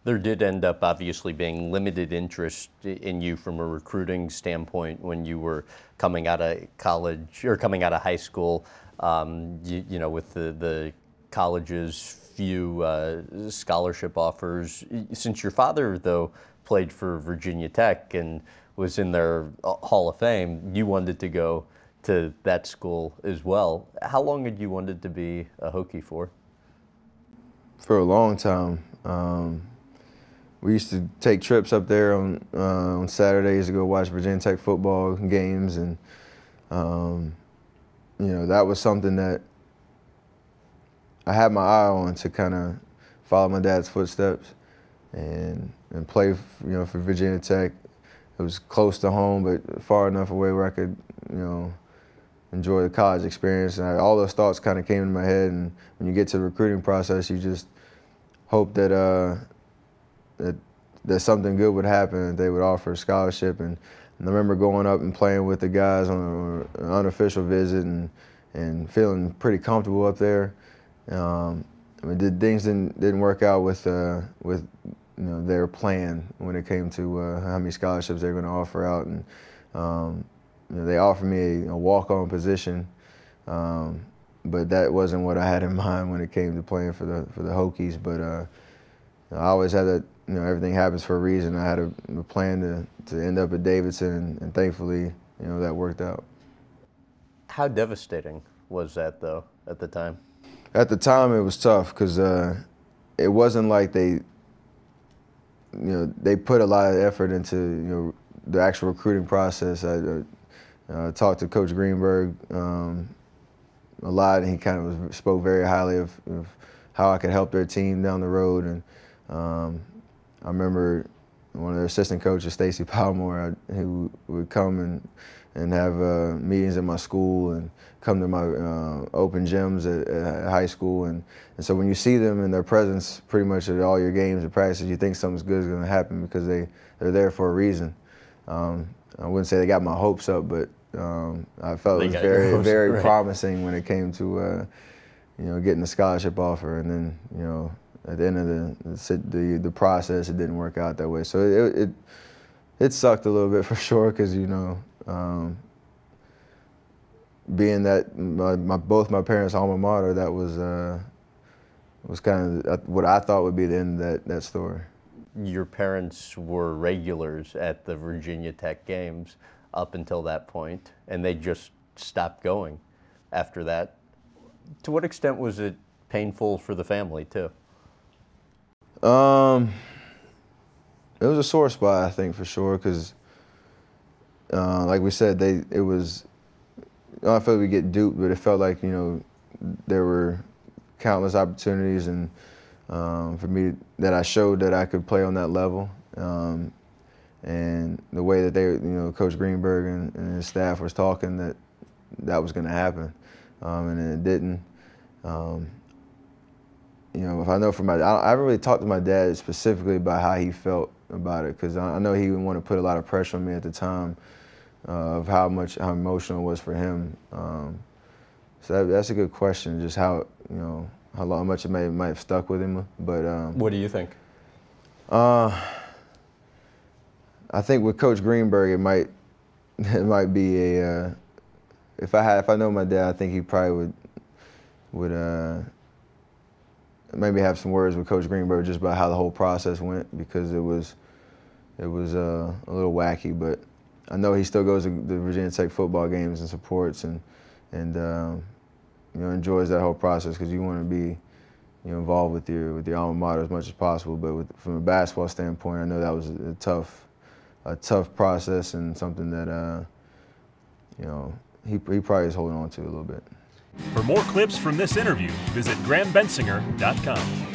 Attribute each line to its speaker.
Speaker 1: There did end up obviously being limited interest in you from a recruiting standpoint when you were coming out of college or coming out of high school. You know, with the college's few scholarship offers. Since your father, though, played for Virginia Tech and was in their Hall of Fame, you wanted to go to that school as well. How long had you wanted to be a Hokie for?
Speaker 2: For a long time. We used to take trips up there on Saturdays to go watch Virginia Tech football games, and you know, that was something that I had my eye on, to kind of follow my dad's footsteps and play, you know, for Virginia Tech. It was close to home, but far enough away where I could, you know, enjoy the college experience. And all those thoughts kind of came in my head. And when you get to the recruiting process, you just hope that that something good would happen, that they would offer a scholarship. And I remember going up and playing with the guys on an unofficial visit and feeling pretty comfortable up there. I mean, things didn't work out with you know, their plan when it came to how many scholarships they were going to offer out. And you know, they offered me a walk-on position, but that wasn't what I had in mind when it came to playing for the Hokies. But I always had that, you know, everything happens for a reason. I had a plan to end up at Davidson, and thankfully, you know, that worked out.
Speaker 1: How devastating was that, though, at the time?
Speaker 2: At the time, it was tough because it wasn't like they put a lot of effort into, you know, the actual recruiting process. I talked to Coach Greenberg a lot, and he kind of spoke very highly of how I could help their team down the road. And I remember one of their assistant coaches, Stacy Palmore, who would come and have meetings at my school and come to my open gyms at high school. And so when you see them in their presence pretty much at all your games and practices, you think something good is going to happen because they're there for a reason. I wouldn't say they got my hopes up, but I felt it was very
Speaker 1: right.
Speaker 2: promising when it came to you know, getting the scholarship offer. And then, you know, at the end of the process, it didn't work out that way. So it sucked a little bit for sure, because, you know, being that both my parents' alma mater, that was kind of what I thought would be the end of that story.
Speaker 1: Your parents were regulars at the Virginia Tech games up until that point, and they just stopped going after that. To what extent was it painful for the family, too?
Speaker 2: It was a sore spot, I think, for sure, because like we said, it was, I felt we get duped, but it felt like, you know, there were countless opportunities, and for me, that I showed that I could play on that level. And the way that they, you know, Coach Greenberg and his staff was talking, that was going to happen, and it didn't. You know, if I know from I haven't really talked to my dad specifically about how he felt about it, because I know he didn't want to put a lot of pressure on me at the time of how emotional it was for him. So that's a good question, just how, you know, how much it might have stuck with him. But
Speaker 1: what do you think?
Speaker 2: I think with Coach Greenberg, it might be a if I know my dad, I think he probably would maybe have some words with Coach Greenberg just about how the whole process went, because it was a little wacky. But I know he still goes to the Virginia Tech football games and supports and you know, enjoys that whole process, because you want to be, you know, involved with your alma mater as much as possible. But from a basketball standpoint, I know that was a tough process, and something that you know, he probably is holding on to a little bit.
Speaker 3: For more clips from this interview, visit GrahamBensinger.com.